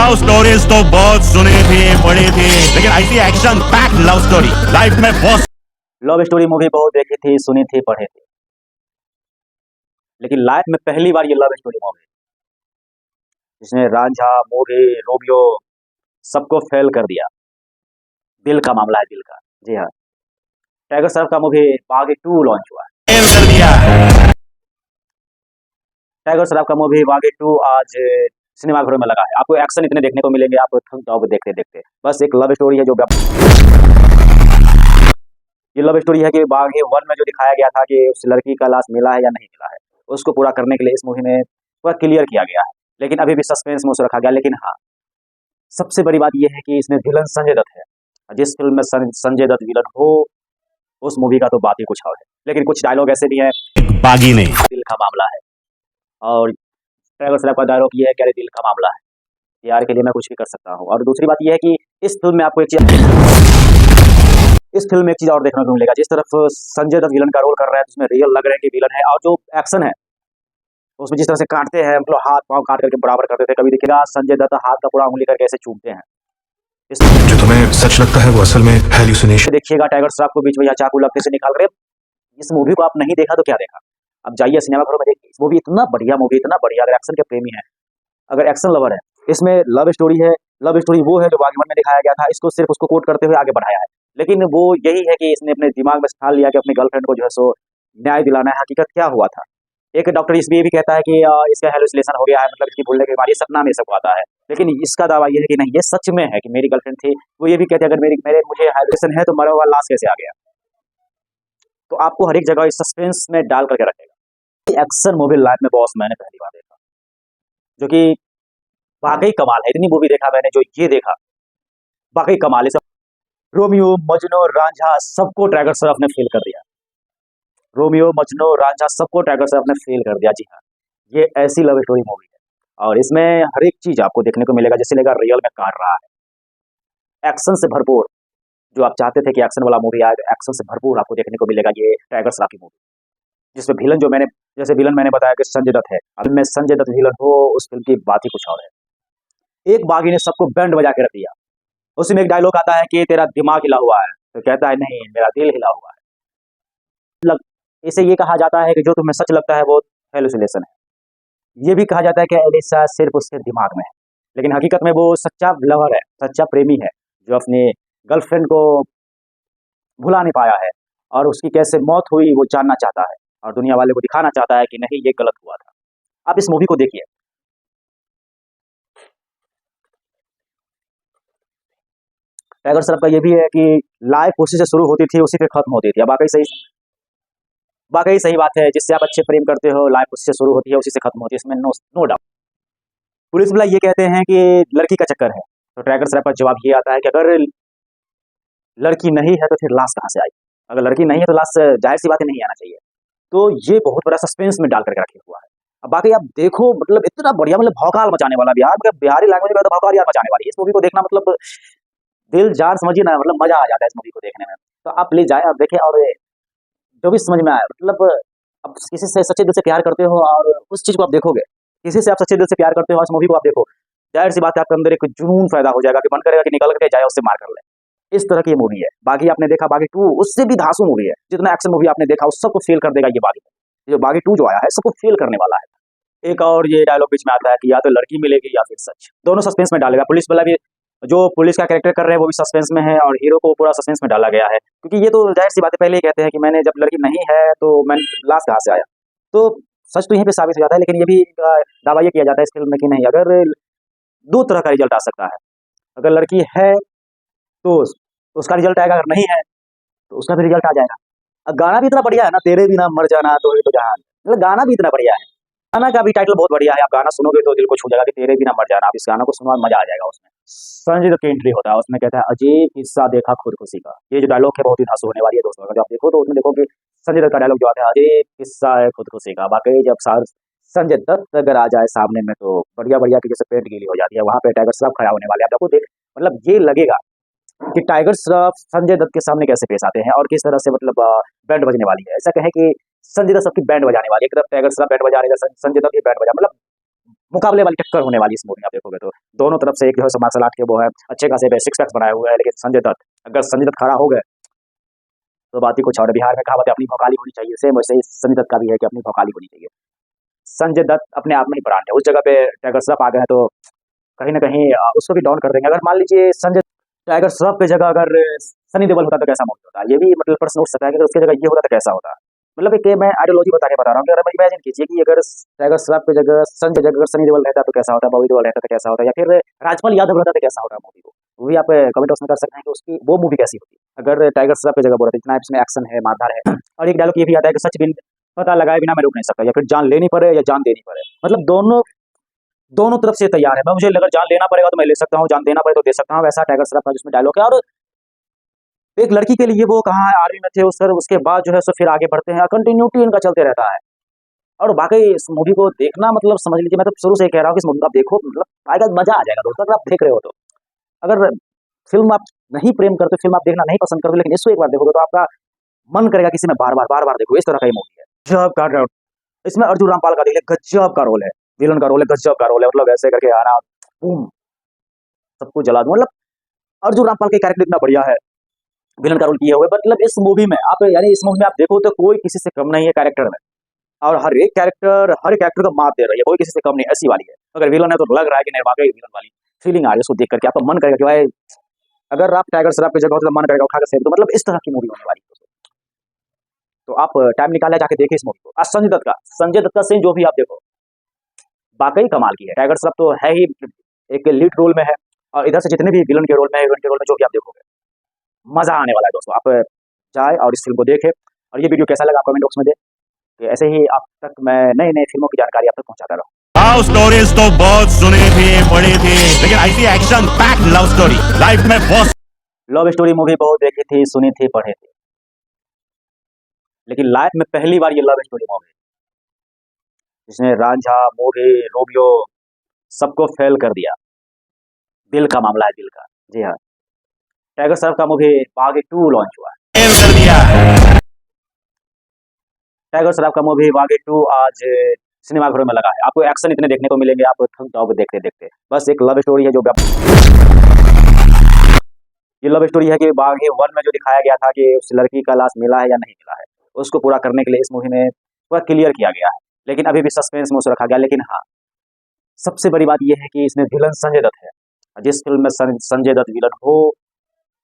Love stories तो बहुत सुनी थी, पढ़ी थी, लेकिन ऐसी action packed love story life में बहुत। लव स्टोरी मूवी बहुत देखी थी, सुनी थी, पढ़ी थी, लेकिन लाइफ में पहली बार ये लव स्टोरी मूवी जिसने रांझा, मोहे, रोमियो सबको फेल कर दिया। दिल का मामला है, दिल का। जी हाँ, टाइगर श्रॉफ का मूवी बागी 2 लॉन्च हुआ है। फेल कर दिया। टाइगर श्रॉफ का मूवी बागी 2 आज सिनेमाघरों में लगा है। आपको एक्शन इतने देखने को मिलेंगे, आप थक जाओगे देखते देखते। बस एक लव स्टोरी है जो ये लव स्टोरी है कि बागी 1 में जो दिखाया गया था कि उस लड़की का लाश मिला है या नहीं मिला है, उसको पूरा करने के लिए इस मूवी में पूरा क्लियर किया गया है। लेकिन अभी भी सस्पेंस में उसे रखा गया। लेकिन हाँ, सबसे बड़ी बात यह है कि इसमें विलन संजय दत्त है। जिस फिल्म में संजय दत्त विलन हो, उस मूवी का तो बात ही कुछ और है। लेकिन कुछ डायलॉग ऐसे भी हैं, बागी नहीं, दिल का मामला है। और टाइगर श्रॉफ का डायलॉग ये है कि अरे दिल का मामला है, यार के लिए मैं कुछ भी कर सकता हूँ। और दूसरी बात यह है कि इस फिल्म में आपको एक चीज और देखने को मिलेगा। जिस तरफ संजय दत्त विलन का रोल कर रहा है, उसमें रियल लग रहा है कि विलन है। और जो एक्शन है उसमें जिस तरह से काटते हैं, मतलब हाथ पांव काट करके बराबर कर देते हैं। कभी देखिएगा संजय दत्त हाथ का पूरा उंगली करके ऐसे चूमते हैं। जो तुम्हें सच लगता है वो असल में हैल्यूसिनेशन। देखिएगा टाइगर श्रॉफ को बीच में चाकू लगते से निकाल रहे। इस मूवी को आप नहीं देखा तो क्या देखा, अब जाइए सिनेमाघरों में देखिए। इस मूवी इतना बढ़िया मूवी, इतना बढ़िया। अगर एक्शन के प्रेमी है, अगर एक्शन लवर है, इसमें लव स्टोरी है। लव स्टोरी वो है जो बागी 1 में दिखाया गया था, इसको सिर्फ उसको कोट करते हुए आगे बढ़ाया है। लेकिन वो यही है कि इसने अपने दिमाग में ठान लिया कि अपनी गर्लफ्रेंड को जो है सो न्याय दिलाना है। हकीकत क्या हुआ था, एक डॉक्टर इसमें ये भी कहता है कि इसका हेलुसिनेशन हो गया है, मतलब इसकी भूलने की बीमारी, सपना में सबको आता है। लेकिन इसका दावा ये है कि नहीं, ये सच में है कि मेरी गर्लफ्रेंड थी। वो ये भी कहते हैं अगर मुझे हेलुसिनेशन है तो मरा हुआ लाश कैसे आ गया। तो आपको हर एक जगह इस सस्पेंस में डाल करके रखेगा। एक्शन मूवी लाइफ में बॉस मैंने पहली बार देखा, जो कि वाकई कमाल है। इतनी मूवी देखा मैंने, जो ये देखा वाकई कमाल है। सब रोमियो, मजनू, रांझा सबको टाइगर श्रॉफ ने फेल कर दिया। रोमियो, मजनू, रांझा सबको टाइगर श्रॉफ ने फेल कर दिया। जी हाँ, ये ऐसी लव स्टोरी मूवी है और इसमें हर एक चीज आपको देखने को मिलेगा जैसे लगा रियल में काट रहा है। एक्शन से भरपूर, जो आप चाहते थे कि एक्शन वाला मूवी आए, एक्शन से भरपूर आपको देखने को मिलेगा ये टाइगर श्रॉफ की मूवी। जिसमें विलन जो जैसे विलन मैंने बताया कि संजय दत्त है। अब मैं संजय दत्त विलन हो, उस फिल्म की बात ही कुछ और है। एक बागी ने सबको बैंड बजा के रख दिया। उसमें एक डायलॉग आता है कि तेरा दिमाग हिला हुआ है, तो कहता है नहीं, मेरा दिल हिला हुआ है। इसे ये कहा जाता है कि जो तुम्हें सच लगता है वो हेलुसिनेशन है। ये भी कहा जाता है कि एलिसा सिर्फ उसके दिमाग में है, लेकिन हकीकत में वो सच्चा लवर है, सच्चा प्रेमी है, जो अपनी गर्लफ्रेंड को भुला नहीं पाया है और उसकी कैसे मौत हुई वो जानना चाहता है और दुनिया वाले को दिखाना चाहता है कि नहीं, ये गलत हुआ था। आप इस मूवी को देखिए। टाइगर श्रॉफ का ये भी है कि लाइफ उसी से शुरू होती थी, उसी पे खत्म होती थी। अब वाकई सही बात है। जिससे आप अच्छे प्रेम करते हो, लाइफ उससे शुरू होती है, उसी से खत्म होती है, इसमें नो डाउट। पुलिस वाला ये कहते हैं कि लड़की का चक्कर है, तो टाइगर श्रॉफ का जवाब ये आता है कि अगर लड़की नहीं है तो फिर लाश कहाँ से आई। अगर लड़की नहीं है तो लाश जाहिर सी बात है नहीं आना चाहिए। तो ये बहुत बड़ा सस्पेंस में डाल करके रखे हुआ है। अब बाकी आप देखो, मतलब इतना बढ़िया, मतलब भौकाल मचाने वाला। बिहारी लैंग्वेज में तो भौकाल यार मचाने वाली है। इस मूवी को देखना मतलब दिल जान समझिए ना, मतलब मजा आ जाता है इस मूवी को देखने में। तो आप प्लीज जाए, आप देखें और जो भी समझ में आए, मतलब अब किसी से सच्चे दिल से प्यार करते हो और उस चीज को आप देखोगे, किसी से आप सच्चे दिल से प्यार करते हो, इस मूवी को आप देखो, जाहिर सी बात है आपके अंदर एक जुनून पैदा हो जाएगा कि मन करेगा कि निकल करके जाए उससे मार कर ले। इस तरह की ये मूवी है। बागी आपने देखा, बागी 2 उससे भी धांसू मूवी है। जितना एक्शन मूवी आपने देखा उस सबको फेल कर देगा ये बागी। ये बागी 2 जो आया है सबको फेल करने वाला है। एक और ये डायलॉग बीच में आता है कि या तो लड़की मिलेगी या फिर सच। दोनों सस्पेंस में डालेगा। पुलिस वाला भी, जो पुलिस का कैरेक्टर कर रहे हैं वो भी सस्पेंस में है और हीरो को पूरा सस्पेंस में डाला गया है। क्योंकि ये तो जाहिर सी बात है, पहले ही कहते हैं कि मैंने जब लड़की नहीं है तो मैं लाश कहाँ से आया। तो सच तो यहीं पे साबित हो जाता है। लेकिन ये भी दावा ये किया जाता है इस फिल्म में कि नहीं, अगर 2 तरह का रिजल्ट आ सकता है। अगर लड़की है तो उसका रिजल्ट आएगा, अगर नहीं है तो उसका भी रिजल्ट आ जाएगा। अब गाना भी इतना बढ़िया है ना, तेरे बिना मर जाना तो ही तो जहान, मतलब गाना भी इतना बढ़िया है। गाना का भी टाइटल बहुत बढ़िया है। आप गाना सुनोगे तो दिल को छू जाएगा कि तेरे बिना मर जाना। आप इस गाना को सुनो, मजा आ जाएगा। उसमें संजय दत्त की एंट्री होता है, उसमें कहता है अजीब किस्सा देखा खुदकुशी का। ये जो डायलॉग है बहुत ही धांसू होने वाली है दोस्तों। अगर आप देखो तो उसमें देखो कि संजय दत्त का डायलॉग जो आता है, अजीब किस्सा है खुदकुशी का। वाकई जब संजय दत्त अगर आ जाए सामने में तो बढ़िया बढ़िया की जैसे पेंट गीली हो जाती है। वहां पे टाइगर श्रॉफ खड़ा होने वाले, आप देखो देख, मतलब ये लगेगा कि टाइगर श्रॉफ संजय दत्त के सामने कैसे पेश आते हैं और किस तरह से मतलब बैंड बजने वाली है। ऐसा कहें कि संजय दत्त सबकी बैंड बजाने वाली है। एक तरफ टाइगर श्रॉफ बैंड बजा रहे हैं, संजय दत्त की बैंड बजा, मतलब मुकाबले वाली टक्कर होने वाली इस मूवी में आप देखोगे तो। दोनों तरफ से एक जो है मार्शल आर्ट के वो है, अच्छे खासे सिक्स पैक्स बनाए हुए हैं, लेकिन संजय दत्त, अगर संजय दत्त खड़ा हो गए तो बात ही कुछ और है। बिहार में कहावत है अपनी भौकाली होनी चाहिए, सेम वैसे ही संजय दत्त का भी है कि अपनी भौकाली होनी चाहिए। संजय दत्त अपने आप में ही ब्रांड है, उस जगह पे टाइगर श्रॉफ आ गए हैं तो कहीं न कहीं उसको भी डाउन कर देंगे। अगर मान लीजिए संजय टाइगर श्रॉफ की जगह अगर सनी देओल होता तो कैसा मूवी होता? ये भी मतलब प्रश्न उठ सकता है कि अगर उसकी जगह ये होता तो कैसा होता? मतलब एक मैं आइडियोलॉजी बता रहा हूँ कि अगर इमेजिन कीजिए कि अगर टाइगर श्रॉफ की जगह संजय जगह अगर सनी देओल रहता तो कैसा होता? बॉबी देओल रहता तो कैसा होता? या फिर राजपाल यादव रहता तो कैसा होता मूवी को? वो भी आप कमेंट बॉक्स में कर सकते हैं कि उसकी वो मूवी कैसी होती अगर टाइगर श्रॉफ की जगह वो रहता। इतना इसमें एक्शन है, मारधार है और एक डायलॉग ये भी आता है कि सच बिन पता लगाए बिना मैं रुक नहीं सकता, या फिर जान लेनी पड़े या जान देनी पड़े। मतलब दोनों तरफ से तैयार है। मैं मुझे अगर जान लेना पड़ेगा तो मैं ले सकता हूँ, जान देना पड़े तो दे सकता हूँ। वैसा टाइगर श्रॉफ का जिसमें डायलॉग है। और एक लड़की के लिए वो कहाँ है, आर्मी में थे उस सर, उसके बाद जो है सो फिर आगे बढ़ते हैं, कंटिन्यूटी इनका चलते रहता है। और वाकई इस मूवी को देखना मतलब समझ लीजिए, मैं तो शुरू से ही कह रहा हूँ कि इस मूवी को आप देखो, मतलब आएगा मजा आ जाएगा दोस्तों, अगर आप देख रहे हो तो। अगर फिल्म आप नहीं प्रेम करते, फिल्म आप देखना नहीं पसंद करते, लेकिन इसको एक बार देखोगे तो आपका मन करेगा किसी में बार बार देखो। इस तरह का ये मूवी है। गजब का रोल इसमें अर्जुन रामपाल का देखिए, गजब का रोल है, विलन का रोल है, गजब का रोल है। मतलब ऐसे करके आना, बूम, सबको जला दूं। मतलब अर्जुन रामपाल के कैरेक्टर इतना बढ़िया है, विलन का रोल किए हुए। मतलब इस मूवी में आप यानी इस मूवी में आप देखो तो कोई किसी से कम नहीं है कैरेक्टर में, और हर एक कैरेक्टर को मात दे रही है, कोई किसी से कम नहीं, ऐसी वाली है। अगर विलन है तो लग रहा है कि नहीं, वाकई विलन वाली फीलिंग आ रही है उसको देख करके। आपका मन करेगा कि भाई अगर आप टाइगर श्रॉफ की जगह होते तो मन करेगा उठा कर फेंक दो। मतलब इस तरह की मूवी होने वाली है। तो आप टाइम निकाले जाके देखिए इस मूवी को। आज संजय दत्त का सीन जो भी आप देखो वाकई कमाल की है। टाइगर श्रॉफ तो है ही एक लीड रोल में है, और इधर से जितने भी विलन के रोल में जो भी आप देखोगे मजा आने वाला है दोस्तों। आप जाए और इस फिल्म को देखें। और ये वीडियो कैसा लगा आप कमेंट बॉक्स में दें, कि ऐसे ही आप तक मैं नई नई फिल्मों की जानकारी आप तक पहुंचाता रहूं। लव स्टोरीज तो बहुत सुनी थी, पढ़ी थी, लेकिन ऐसी action packed love story life में बहुत। लव स्टोरी मूवी बहुत देखी थी, सुनी थी, पढ़ी थी, लेकिन लाइफ में पहली बार ये लव स्टोरी मूवी जिसने रांझा, मोगे, रोमियो सबको फेल कर दिया। दिल का मामला है, दिल का। जी हाँ, टाइगर श्रॉफ का मूवी बागी 2 लॉन्च हुआ है। फेल कर दिया है। टाइगर श्रॉफ का मूवी बागी 2 आज सिनेमाघरों में लगा है। आपको एक्शन इतने देखने को मिलेंगे, आप थक जाओगे देखते देखते। बस एक लव स्टोरी है जो ये लव स्टोरी है कि बागी 1 में जो दिखाया गया था कि उस लड़की का लाश मिला है या नहीं मिला है, उसको पूरा करने के लिए इस मूवी में पूरा क्लियर किया गया है। लेकिन अभी भी सस्पेंस में उसे रखा गया। लेकिन हाँ, सबसे बड़ी बात यह है कि इसमें विलन संजय दत्त है। जिस फिल्म में संजय दत्त विलन हो,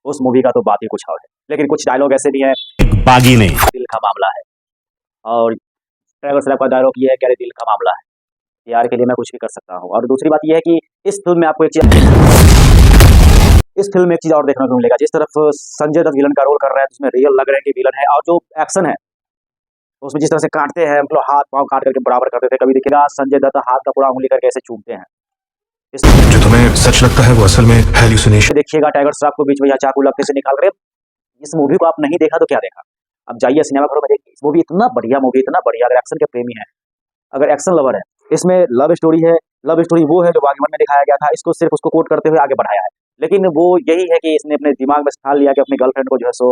उस मूवी का तो बात ही कुछ और है। लेकिन कुछ डायलॉग ऐसे भी हैं, बागी नहीं, दिल का मामला है। और टाइगर श्रॉफ का डायलॉग ये है कि अरे दिल का मामला है, प्यार के लिए मैं कुछ भी कर सकता हूँ। और दूसरी बात यह है कि इस फिल्म में आपको एक चीज और देखने को मिलेगा। जिस तरफ संजय दत्त विलन का रोल कर रहा है, उसमें रियल लग रहा है कि विलन है, और जो एक्शन है उसमें जिस तरह से काटते हैं, मतलब हाथ पांव काट करके बराबर कर देते हैं। कभी देखिएगा संजय दत्त हाथ का पूरा उंगली करके ऐसे चूमते हैं। जो तुम्हें सच लगता है वो असल में हैल्यूसिनेशन। देखिएगा टाइगर श्रॉफ को बीच में या चाकू लगते से निकाल रहे। इस मूवी को आप नहीं देखा तो क्या देखा, अब जाइए सिनेमा घरों में देखिए। इस मूवी इतना बढ़िया मूवी, इतना बढ़िया। अगर एक्शन के प्रेमी है, अगर एक्शन लवर है, इसमें लव स्टोरी है। लव स्टोरी वो है जो बागीवन में दिखाया गया था, इसको सिर्फ उसको कोट करते हुए आगे बढ़ाया है। लेकिन वो यही है कि इसने अपने दिमाग में ठान लिया कि अपनी गर्लफ्रेंड को जो है सो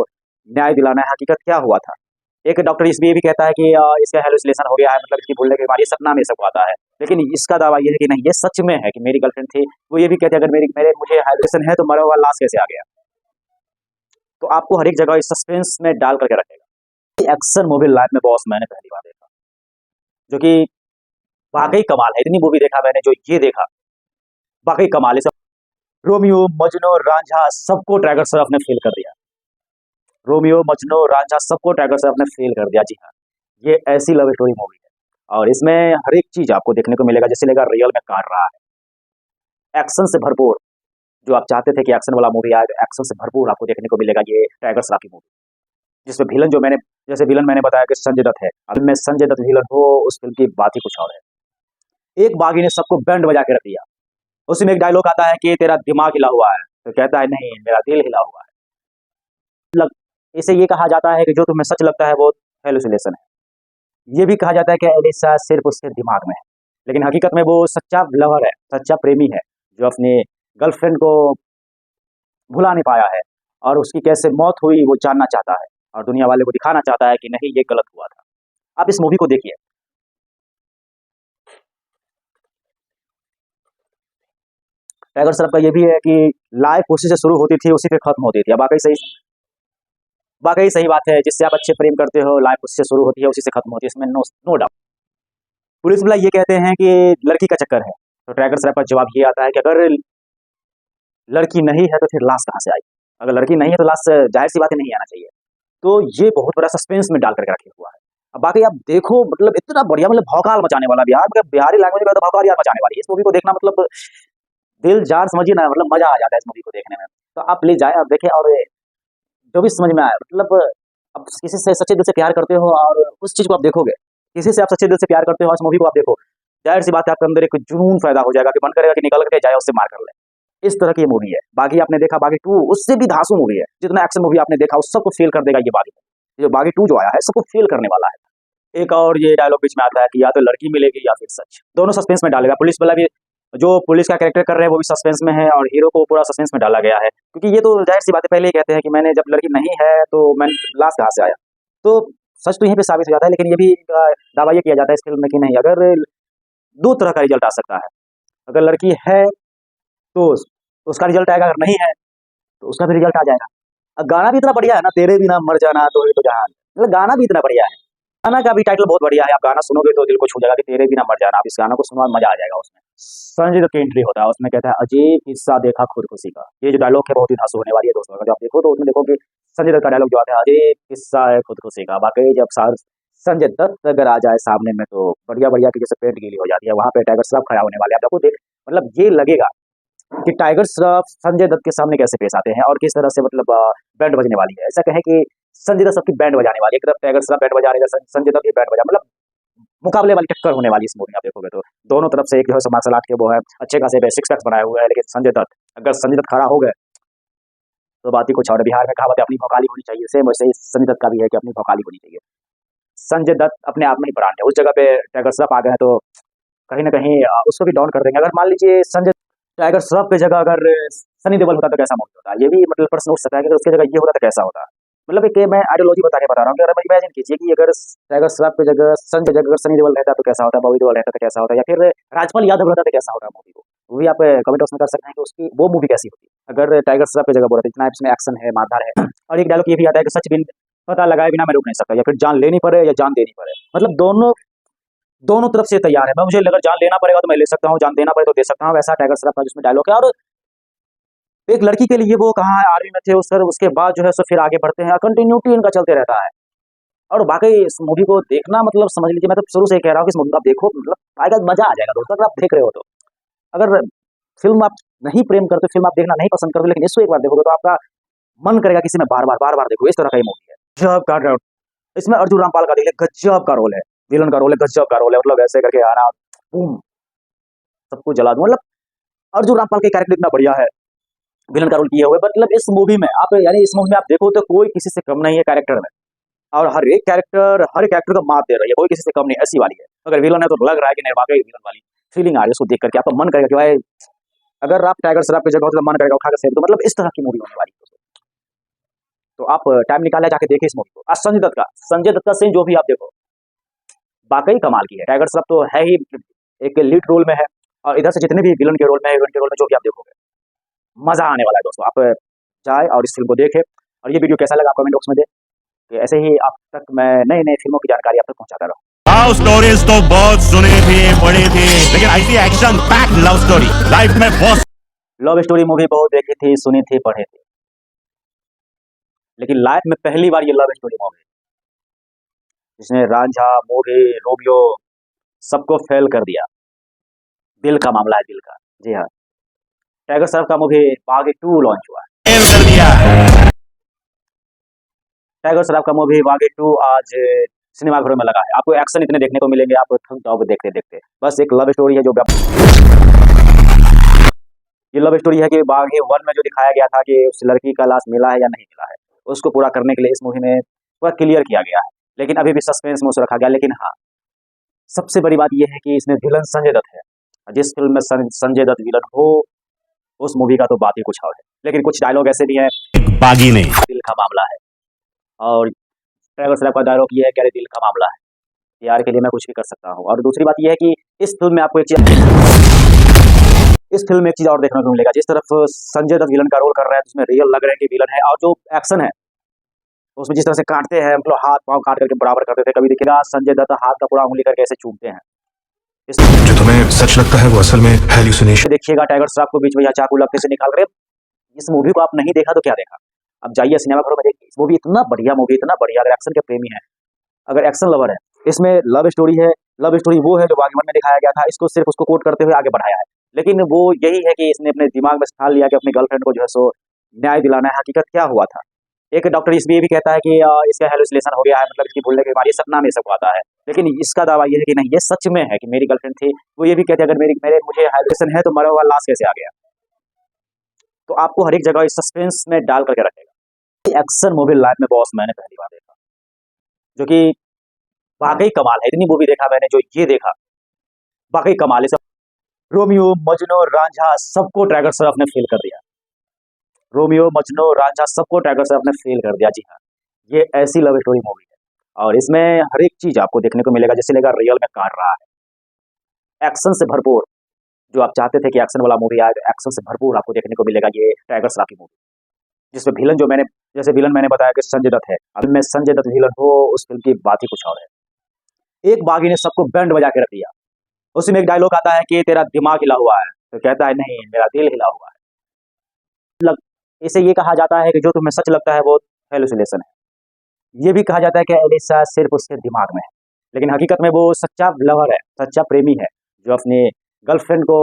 न्याय दिलाना है, हकीकत क्या हुआ था। एक डॉक्टर इसमें ये भी कहता है कि इसका हेलुसिनेशन हो गया है, मतलब इसकी भूलने की बीमारी, सपना में सबको आता है। लेकिन इसका दावा ये है कि नहीं, ये सच में है कि मेरी गर्लफ्रेंड थी। वो ये भी कहते हैं अगर मुझे हेलुसिनेशन है तो मरा हुआ लाश कैसे आ गया। तो आपको हर एक जगह इस सस्पेंस में डाल करके रखेगा। एक्शन मूवी लाइफ में बॉस मैंने पहली बार देखा, जो कि वाकई कमाल है। इतनी मूवी देखा मैंने, जो ये देखा वाकई कमाल है। रोमियो, मजनू, रांझा सबको टाइगर श्रॉफ ने फेल कर दिया। रोमियो, मजनू, रांझा सबको टाइगर श्रॉफ ने फेल कर दिया। जी हाँ, ये ऐसी लव स्टोरी मूवी है, और इसमें हर एक चीज आपको देखने को मिलेगा जैसे लगा रियल में काट रहा है। एक्शन से भरपूर, जो आप चाहते थे कि एक्शन वाला मूवी आए, एक्शन से भरपूर आपको देखने को मिलेगा ये टाइगर श्रॉफ की मूवी। जिसमें विलन जो जैसे विलन मैंने बताया कि संजय दत्त है। अब मैं संजय दत्त विलन हो, उस फिल्म की बात ही कुछ और है। एक बागी ने सबको बैंड बजा के रख दिया। उसी में एक डायलॉग आता है कि तेरा दिमाग हिला हुआ है, तो कहता है नहीं, मेरा दिल हिला हुआ है। इसे ये कहा जाता है कि जो तुम्हें सच लगता है वो हेलुसिनेशन है। ये भी कहा जाता है कि एलिसा सिर्फ उसके दिमाग में है, लेकिन हकीकत में वो सच्चा लवर है, सच्चा प्रेमी है, जो अपनी गर्लफ्रेंड को भुला नहीं पाया है, और उसकी कैसे मौत हुई वो जानना चाहता है, और दुनिया वाले को दिखाना चाहता है कि नहीं, ये गलत हुआ था। आप इस मूवी को देखिए। टाइगर श्रॉफ का ये भी है कि लाइफ उसी से शुरू होती थी, उसी पे खत्म होती थी। अब वाकई सही बात है, जिससे आप अच्छे प्रेम करते हो लाइफ उससे शुरू होती है, उसी से खत्म होती है, इसमें नो डाउट। पुलिस वाला ये कहते हैं कि लड़की का चक्कर है, तो टाइगर श्रॉफ का जवाब ये आता है कि अगर लड़की नहीं है तो फिर लाश कहाँ से आई? अगर लड़की नहीं है तो लाश जाहिर सी बात है नहीं आना चाहिए। तो ये बहुत बड़ा सस्पेंस में डाल करके रखे हुआ है। अब बाकी आप देखो, मतलब इतना बढ़िया, मतलब भौकाल मचाने वाला, बिहारी लैंग्वेज में तो भौकाल यार मचाने वाली है। इस मूवी को देखना मतलब दिल जान समझिए ना, मतलब मजा आ जाता है इस मूवी को देखने में। तो आप प्लीज जाए, आप देखें, और जो भी समझ में आए, मतलब अब किसी से सच्चे दिल से प्यार करते हो और उस चीज को आप देखोगे, किसी से आप सच्चे दिल से प्यार करते हो, इस मूवी को आप देखो, जाहिर सी बात है आपके अंदर एक जुनून पैदा हो जाएगा कि मन करेगा कि निकल के जाए उससे मार कर ले। इस तरह की मूवी है। बागी आपने देखा, बागी 2 उससे भी धांसू मूवी है। जितना एक्शन मूवी आपने देखा उस सबको फेल कर देगा ये बागी। ये बागी 2 जो आया है सबको फेल करने वाला है। एक और ये डायलॉग बीच में आता है कि या तो लड़की मिलेगी या फिर सच। दोनों सस्पेंस में डालेगा। पुलिस वाला भी, जो पुलिस का कैरेक्टर कर रहे हैं वो भी सस्पेंस में है, और हीरो को पूरा सस्पेंस में डाला गया है, क्योंकि ये तो जाहिर सी बात है, पहले ही कहते हैं कि मैंने जब लड़की नहीं है तो मैं लाश कहाँ से आया। तो सच तो यहीं पे साबित हो जाता है, लेकिन ये भी दावा ये किया जाता है इस फिल्म में कि नहीं, अगर 2 तरह का रिजल्ट आ सकता है। अगर लड़की है तो उसका रिजल्ट आएगा, अगर नहीं है तो उसका भी रिजल्ट आ जाएगा। अब गाना भी इतना बढ़िया है ना, तेरे बिना मर जाना तो ये तो जहान, मतलब गाना भी इतना बढ़िया है। गाना का भी टाइटल बहुत बढ़िया है, आप गाना सुनोगे तो दिल को छू जाएगा कि तेरे बिना मर जाना। आप इस गाना को सुनो, मजा आ जाएगा। उसमें संजय दत्त की एंट्री होता है, उसमें कहता है अजीब किस्सा देखा खुदकुशी का। ये जो डायलॉग है बहुत ही धांसू होने वाली है दोस्तों। अगर आप देखो तो उसमें देखो कि संजय दत्त का डायलॉग जो आता है, अजीब किस्सा है खुदकुशी का। वाकई जब संजय दत्त अगर आ जाए सामने में तो बढ़िया बढ़िया की जैसे पेट गीली हो जाती है। वहां पे टाइगर श्रॉफ खड़ा होने वाले, आप देखो देख, मतलब ये लगेगा कि टाइगर श्रॉफ संजय दत्त के सामने कैसे पेश आते हैं और किस तरह से, मतलब बैंड बजने वाली है। ऐसा कहें कि संजय दत्त सबकी बैंड बजाने वाली है। एक तरफ टाइगर श्रॉफ बैंड बजा रहे हैं, संजय दत्त भी बैंड बजा, मतलब मुकाबले वाली टक्कर होने वाली इस मूवी में। आप देखोगे तो दोनों तरफ से एक जो है मार्शल आर्ट के वो है अच्छे खासे सिक्स पैक्स बनाए हुए हैं, लेकिन अगर संजय दत्त खड़ा हो गए तो बात ही कुछ और। बिहार में कहावत है अपनी भौकाली होनी चाहिए, सेम वैसे ही संजय दत्त का भी है कि अपनी भौकाली होनी चाहिए। संजय दत्त अपने आप में ही ब्रांड है। उस जगह पे टाइगर श्रॉफ आ गए हैं तो कहीं ना कहीं उसको भी डाउन कर देंगे। अगर मान लीजिए संजय टाइगर श्रॉफ की जगह अगर सनी देओल होता तो कैसा मूवी होता, ये भी मतलब प्रश्न उठ सकता है कि अगर उसकी जगह ये होता तो कैसा होता। मतलब एक मैं आइडियोलॉजी बता रहा हूँ कि अगर इमेजिन कीजिए कि अगर टाइगर श्रॉफ की जगह संजय जगह अगर सनी देओल रहता तो कैसा होता, बॉबी देओल रहता तो कैसा होता, या फिर राजपाल यादव रहता तो कैसा होता मूवी को। वो भी आप कमेंट बॉक्स में कर सकते हैं कि उसकी वो मूवी कैसी होती अगर टाइगर श्रॉफ की जगह बोला। इतना इसमें एक्शन है, मारधार है, और एक डायलॉग ये भी आता है कि सच बिन पता लगाए बिना मैं रुक नहीं सकता, या फिर जान लेनी पड़े या जान देनी पड़े। मतलब दोनों तरफ से तैयार है। मैं, मुझे अगर जान लेना पड़ेगा तो मैं ले सकता हूँ, जान देना पड़े तो दे सकता हूँ। वैसा टाइगर श्रॉफ का जिसमें डायलॉग है। और एक लड़की के लिए वो कहाँ है, आर्मी में थे उसके बाद जो है सो फिर आगे बढ़ते हैं, कंटिन्यूटी इनका चलते रहता है। और बाकी इस मूवी को देखना, मतलब समझ लीजिए, मैं तो शुरू से ही कह रहा हूँ कि इस मूवी को आप देखो, मतलब आएगा, मजा आ जाएगा दोस्तों। अगर आप देख रहे हो तो, अगर फिल्म आप नहीं प्रेम करते, फिल्म आप देखना नहीं पसंद करते, लेकिन इसको एक बार देखोगे तो आपका मन करेगा किसी में बार बार देखो। इस तरह का ये मूवी है। गजब का, इसमें अर्जुन रामपाल का देखिए, गजब का रोल है, विलन का रोल है, गजब का रोल है। मतलब ऐसे करके आना, बूम, सबको जला दूं। मतलब अर्जुन रामपाल के कैरेक्टर इतना बढ़िया है, विलन का रोल किया हुआ है। मतलब इस मूवी में आप, यानी इस मूवी में आप देखो तो कोई किसी से कम नहीं है कैरेक्टर में, और हर एक कैरेक्टर का मात दे रही है, कोई किसी से कम नहीं, ऐसी वाली है। अगर विलन है तो लग रहा है कि नहीं, वाकई विलन वाली फीलिंग आ रही है उसको देख करके। आपका मन करेगा कि भाई अगर आप टाइगर श्रॉफ की जगह हो तो मन करेगा उठा कर सेव। तो मतलब इस तरह की मूवी होने वाली है। तो आप टाइम निकाले जाके देखिए इस मूवी को। आज संजय दत्त का सीन जो भी आप देखो, वाकई कमाल की है। टाइगर श्रॉफ तो है ही एक लीड रोल में है, और इधर से जितने भी विलन के रोल में है, हीरोइन के रोल में, जो भी आप देखोगे, मजा आने वाला है दोस्तों। आप जाए और इस फिल्म को देखें। और ये वीडियो कैसा लगा कमेंट बॉक्स में दे, कि ऐसे ही आप तक मैं नई नई फिल्मों की जानकारी आप तक पहुंचाता रहूं। लव स्टोरीज तो बहुत सुनी थी, पढ़ी थी, लेकिन ऐसी action packed love story life में बहुत। लव स्टोरी मूवी बहुत देखी थी, सुनी थी, पढ़ी थी, लेकिन लाइफ में पहली बार ये लव स्टोरी मूवी जिसने रांझा, मोगे, रोमियो सबको फेल कर दिया। दिल का मामला है, दिल का। जी हाँ, टाइगर श्रॉफ का मूवी बागी 2 लॉन्च हुआ है। फेल कर दिया। टाइगर श्रॉफ का मूवी बागी 2 आज सिनेमाघरों में लगा है। आपको एक्शन इतने देखने को मिलेंगे, आप थक जाओगे देखते देखते। बस एक लव स्टोरी है, जो ये लव स्टोरी है कि बागी 1 में जो दिखाया गया था कि उस लड़की का लाश मिला है या नहीं मिला है, उसको पूरा करने के लिए इस मूवी में पूरा क्लियर किया गया है। लेकिन अभी भी सस्पेंस में उसे रखा गया। लेकिन हाँ, सबसे बड़ी बात यह है कि इसमें विलन संजय दत्त है। जिस फिल्म में संजय दत्त विलन हो, उस मूवी का तो बात ही कुछ और है। लेकिन कुछ डायलॉग ऐसे भी हैं, बागी नहीं, दिल का मामला है। और टाइगर श्रॉफ का डायलॉग ये है कि अरे दिल का मामला है, प्यार के लिए मैं कुछ भी कर सकता हूँ। और दूसरी बात यह है कि इस फिल्म में आपको एक चीज, इस फिल्म में एक चीज और देखने को मिलेगा, जिस तरफ संजय दत्त विलन का रोल कर रहा है, उसमें रियल लग रहा है कि विलन है, और जो एक्शन है उसमें जिस तरह से काटते हैं, मतलब हाथ पांव काट करके बराबर करते थे, कभी देखिएगा संजय दत्त हाथ का पूरा उंगली करके ऐसे चूमते हैं। इस जो तुम्हें सच लगता है वो असल में हेल्यूसिनेशन। देखिएगा टाइगर श्रॉफ को बीच में यहाँ चाकू लगते से निकाल रहे। इस मूवी को आप नहीं देखा तो क्या देखा, अब जाइए सिनेमा घरों में देखिए। इस मूवी इतना बढ़िया मूवी, इतना बढ़िया, अगर एक्शन के प्रेमी है, अगर एक्शन लवर है, इसमें लव स्टोरी है। लव स्टोरी वो है जो बागीवन में दिखाया गया था, इसको सिर्फ उसको कोट करते हुए आगे बढ़ाया है। लेकिन वो यही है कि इसने अपने दिमाग में ठान लिया कि अपनी गर्लफ्रेंड को जो है सो न्याय दिलाना है। हकीकत क्या हुआ था, एक डॉक्टर इसमें ये भी कहता है कि इसका हेलुसिनेशन हो गया है, मतलब इसकी भूलने की बीमारी, सपना में सबको आता है। लेकिन इसका दावा ये है कि नहीं, ये सच में है कि मेरी गर्लफ्रेंड थी। वो ये भी कहते हैं अगर मुझे हेलुसिनेशन है तो मरा हुआ लाश कैसे आ गया। तो आपको हर एक जगह इस सस्पेंस में डाल करके रखेगा। एक्शन मूवी लाइफ में बॉस मैंने पहली बार देखा, जो कि वाकई कमाल है। इतनी मूवी देखा मैंने, जो ये देखा वाकई कमाल है। रोमियो मजनू रांझा सबको टाइगर श्रॉफ ने फेल कर दिया। रोमियो मजनू रांझा सबको टाइगर श्रॉफ ने फेल कर दिया। जी हाँ, ये ऐसी लव स्टोरी मूवी है और इसमें हर एक चीज आपको देखने को मिलेगा, जैसे लगा रियल में काट रहा है। एक्शन से भरपूर, जो आप चाहते थे कि एक्शन वाला मूवी आए, एक्शन से भरपूर आपको देखने को मिलेगा ये टाइगर श्रॉफ की मूवी, जिसमें विलन जो मैंने जैसे विलन मैंने बताया कि संजय दत्त है। अब मैं संजय दत्त विलन हो, उस फिल्म की बात ही कुछ और है। एक बागी ने सबको बैंड बजा के रख दिया। उसमें एक डायलॉग आता है कि तेरा दिमाग हिला हुआ है, तो कहता है नहीं, मेरा दिल हिला हुआ है। इसे ये कहा जाता है कि जो तुम्हें सच लगता है वो हेलुसिनेशन है। ये भी कहा जाता है कि एलिसा सिर्फ उसके दिमाग में है, लेकिन हकीकत में वो सच्चा लवर है, सच्चा प्रेमी है, जो अपने गर्लफ्रेंड को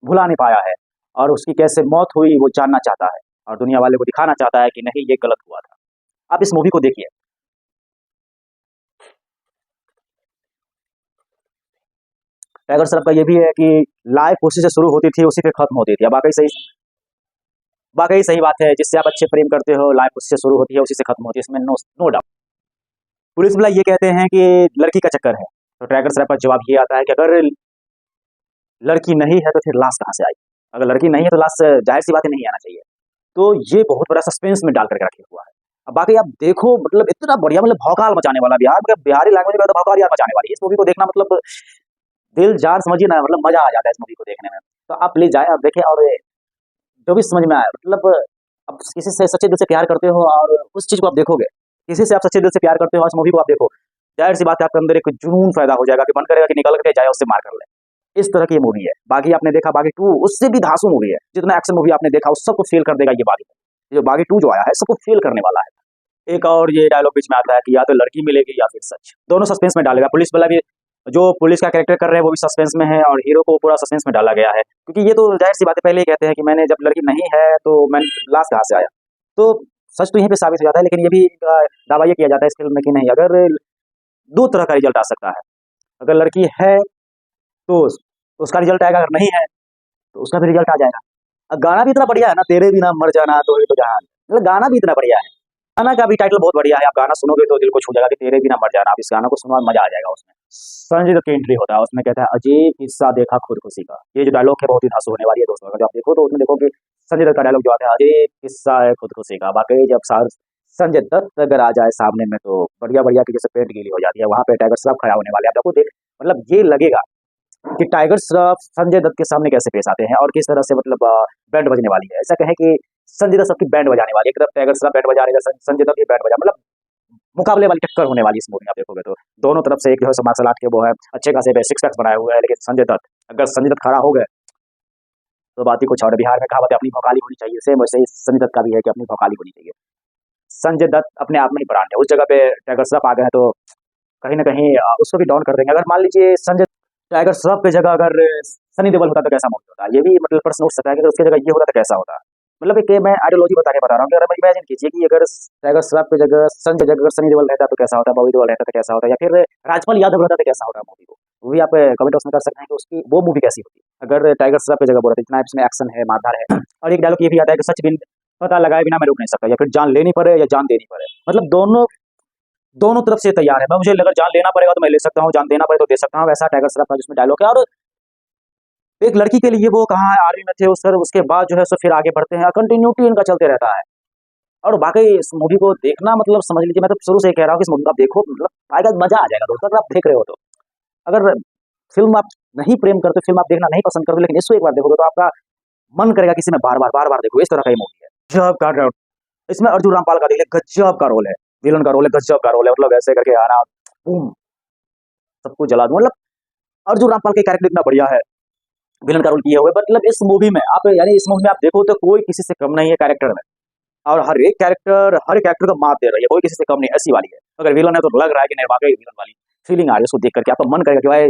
भुला नहीं पाया है और उसकी कैसे मौत हुई वो जानना चाहता है और दुनिया वाले को दिखाना चाहता है कि नहीं, ये गलत हुआ था। आप इस मूवी को देखिए। टाइगर श्रॉफ का ये भी है कि लाइफ उसी से शुरू होती थी, उसी से खत्म होती थी। अब वाकई सही बात है। जिससे आप अच्छे प्रेम करते हो, लाइफ उससे शुरू होती है, उसी से खत्म होती है, इसमें नो डाउट। पुलिस वाला ये कहते हैं कि लड़की का चक्कर है, तो टाइगर श्रॉफ का जवाब ये आता है कि अगर लड़की नहीं है तो फिर लाश कहाँ से आई। अगर लड़की नहीं है तो लाश जाहिर सी बात है नहीं आना चाहिए। तो ये बहुत बड़ा सस्पेंस में डाल करके रखे हुआ है। अब बाकी आप देखो, मतलब इतना बढ़िया, मतलब भौकाल मचाने वाला, बिहारी लैंग्वेज में तो भौकाल यार मचाने वाली है इस मूवी को देखना, मतलब दिल जान समझिए ना, मतलब मजा आ जाता है इस मूवी को देखने में। तो आप प्लीज जाए, आप देखें और जो भी समझ में आए, मतलब अब किसी से सच्चे दिल से प्यार करते हो और उस चीज को आप देखोगे, किसी से आप सच्चे दिल से प्यार करते हो और इस मूवी को आप देखो, जाहिर सी बात है आपके अंदर एक जुनून पैदा हो जाएगा कि मन करेगा कि निकल के जाए उससे मार कर ले। इस तरह की ये मूवी है। बागी आपने देखा, बागी 2 उससे भी धांसू मूवी है। जितना एक्शन मूवी आपने देखा उस सबको फेल कर देगा ये बागी। ये जो बागी 2 जो आया है सबको फेल करने वाला है। एक और ये डायलॉग बीच में आता है कि या तो लड़की मिलेगी या फिर सच। दोनों सस्पेंस में डालेगा। पुलिस वाला भी, जो पुलिस का कैरेक्टर कर रहे हैं वो भी सस्पेंस में है और हीरो को पूरा सस्पेंस में डाला गया है, क्योंकि ये तो जाहिर सी बात है, पहले ही कहते हैं कि मैंने जब लड़की नहीं है तो मैं लाश कहाँ से आया। तो सच तो यहीं पे साबित हो जाता है। लेकिन ये भी दावा ये किया जाता है इस फिल्म में कि नहीं, अगर 2 तरह का रिजल्ट आ सकता है। अगर लड़की है तो उसका रिजल्ट आएगा, अगर नहीं है तो उसका भी रिजल्ट आ जाएगा। अब गाना भी इतना बढ़िया है ना, तेरे बिना मर जाना तो ही तो जहान, मतलब गाना भी इतना बढ़िया है। गाना का भी टाइटल बहुत बढ़िया है। आप गाना सुनोगे तो दिल को छू जाएगा कि तेरे बिना मर जाना। आप इस गाना को सुनो, मजा आ जाएगा। उसमें संजय दत्त की एंट्री होता है, उसमें कहता है अजीब किस्सा देखा खुदकुशी का। ये जो डायलॉग है बहुत ही धांसू होने वाली है दोस्तों। अगर आप देखो तो उसमें देखो कि संजय दत्त का डायलॉग जो आता है अजीब किस्सा है खुदकुशी का। वाकई जब संजय दत्त अगर आ जाए सामने में तो बढ़िया बढ़िया की जैसे पेंट गीली हो जाती है, वहां पे टाइगर श्रॉफ खड़ा होने वाले। आप देखो, देख मतलब ये लगेगा कि टाइगर श्रॉफ संजय दत्त के सामने कैसे पेश आते हैं और किस तरह से, मतलब बैंड बजने वाली है। ऐसा कहें कि संजय दत्त सबकी बैंड बजाने वाली है। एक तरफ टाइगर श्रॉफ बैंड बजा रहे हैं, संजय दत्त भी बैंड बजा, मतलब मुकाबले वाली टक्कर होने वाली इस मूवी में। आप देखोगे तो दोनों तरफ से एक जो है मार्शल आर्ट के वो है, अच्छे खासे सिक्स पैक्स बनाए हुए हैं। लेकिन अगर संजय दत्त खड़ा हो गए तो बात ही कुछ और। बिहार में कहावत है अपनी भौकाली होनी चाहिए, सेम वैसे ही संजय दत्त का भी है कि अपनी भौकाली होनी चाहिए। संजय दत्त अपने आप में ही ब्रांड है। उस जगह पे टाइगर श्रॉफ आ गए हैं तो कहीं ना कहीं उसको भी डाउन कर देंगे। अगर मान लीजिए टाइगर श्रॉफ पे जगह अगर सनी देओल होता तो कैसा मूवी होता, ये भी मतलब प्रश्न उठ सकता है कि अगर उसकी जगह ये होता तो कैसा होता। मतलब एक मैं आइडियोलॉजी बता रहा हूँ कि अगर इमेजिन कीजिए कि अगर टाइगर श्रॉफ पे जगह अगर सनी देओल रहता तो कैसा होता, बॉबी देओल रहता तो कैसा होता, या फिर राजपाल यादव रहता तो कैसा होता मूवी को। वो भी आप कमेंट बॉक्स में कर सकते हैं कि उसकी वो मूवी कैसी होती अगर टाइगर श्रॉफ पे जगह बोला। इतना इसमें एक्शन है, मारधार है। और एक डायलॉग ये भी आता है कि सच बिन पता लगाए बिना मैं रुक नहीं सकता, या फिर जान लेनी पड़े या जान देनी पड़े। मतलब दोनों तरफ से तैयार है। मैं, मुझे अगर जान लेना पड़ेगा तो मैं ले सकता हूँ, जान देना पड़े तो दे सकता हूँ। वैसा टाइगर श्रॉफ का जिसमें डायलॉग है। और एक लड़की के लिए वो कहाँ आर्मी में थे उस सर, उसके बाद जो है सो फिर आगे बढ़ते हैं, कंटिन्यूटी इनका चलते रहता है। और वाकई इस मूवी को देखना, मतलब समझ लीजिए, मैं तो शुरू से कह रहा हूँ कि इस मूवी को आप देखो, मतलब आएगा, मजा आ जाएगा दोस्तों अगर आप देख रहे हो तो। अगर फिल्म आप नहीं प्रेम करते, फिल्म आप देखना नहीं पसंद करते, लेकिन इसको एक बार देखोगे तो आपका मन करेगा कि इसे मैं बार-बार देखूँ। इस तरह का ये मूवी है। गज़ब का ड इसमें अर्जुन रामपाल का देखिए गज़ब का रोल है। विलन का रोल है, गज़ब का रोल है। मतलब ऐसे करके आना, बूम! सबको जला दूँ। मतलब अर्जुन रामपाल का कैरेक्टर इतना बढ़िया है। विलन का रोल किए हुए, मतलब इस मूवी में आप, यानी इस मूवी में आप देखो तो कोई किसी से कम नहीं है कैरेक्टर में, और हर एक कैरेक्टर को मात दे रही है, कोई किसी से कम नहीं, ऐसी वाली है। अगर विलन है तो लग रहा है कि नहीं, वाकई विलन वाली फीलिंग आ रही है उसको देख करके। आपका मन करेगा कि भाई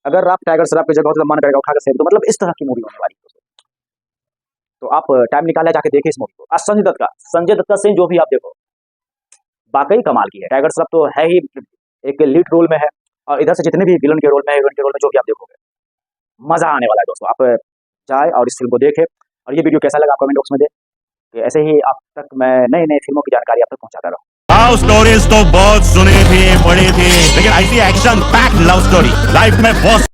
अगर आप टाइगर श्रॉफ की जगह होते तो मन करेगा उठा के फेंक दो। मतलब इस तरह की मूवी होने वाली है। तो आप टाइम निकाले जाके देखिए इस मूवी को। संजय दत्त का सीन जो भी आप देखो, वाकई कमाल की है। टाइगर श्रॉफ तो है ही, एक लीड रोल में है, और इधर से जितने भी विलन के रोल में जो भी आप देखोगे, मजा आने वाला है दोस्तों। आप जाए और इस फिल्म को देखें, और ये वीडियो कैसा लगा आप कमेंट बॉक्स में दें, कि ऐसे ही आप तक मैं नई फिल्मों की जानकारी आप तक पहुंचाता रहूं। लव स्टोरीज तो बहुत सुनी थी, पढ़ी थी, लेकिन ऐसी action packed love story life में बहुत।